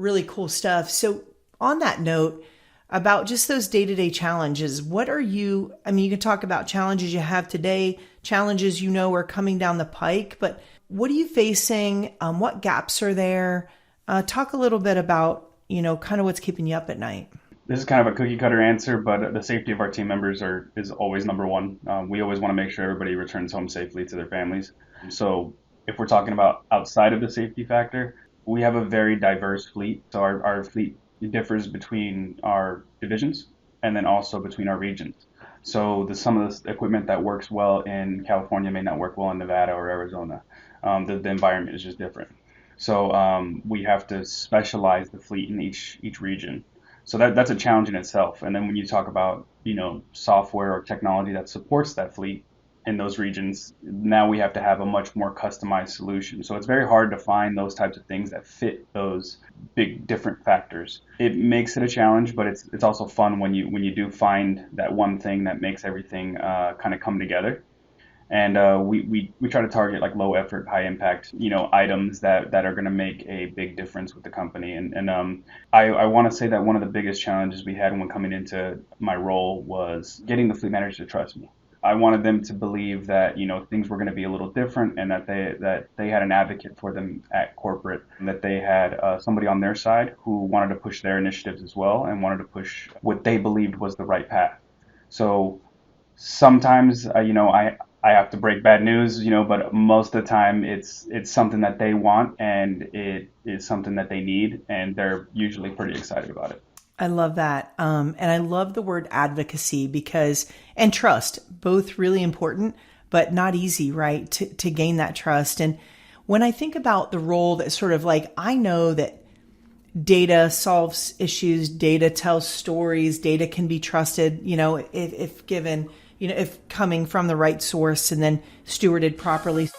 really cool stuff. So on that note, about just those day-to-day challenges, what are you, I mean, you can talk about challenges you have today, challenges are coming down the pike, but what are you facing? What gaps are there? Talk a little bit about, kind of what's keeping you up at night. This is kind of a cookie cutter answer, but the safety of our team members is always number one. We always want to make sure everybody returns home safely to their families. So if we're talking about outside of the safety factor, we have a very diverse fleet. So our fleet differs between our divisions and then also between our regions. So some of the equipment that works well in California may not work well in Nevada or Arizona. The environment is just different. So we have to specialize the fleet in each region. So that's a challenge in itself. And then when you talk about, software or technology that supports that fleet in those regions, now we have to have a much more customized solution. So it's very hard to find those types of things that fit those big different factors. It makes it a challenge, but it's also fun when you do find that one thing that makes everything kind of come together. And we try to target like low effort, high impact, items that are going to make a big difference with the company. And I want to say that one of the biggest challenges we had when coming into my role was getting the fleet manager to trust me. I wanted them to believe that, things were going to be a little different and that they had an advocate for them at corporate, and that they had somebody on their side who wanted to push their initiatives as well and wanted to push what they believed was the right path. So sometimes, I have to break bad news, but most of the time it's something that they want and it is something that they need, and they're usually pretty excited about it. I love that. And I love the word advocacy and trust, both really important, but not easy, right? To gain that trust. And when I think about the role that sort of like, I know that data solves issues, data tells stories, data can be trusted, if given, if coming from the right source and then stewarded properly.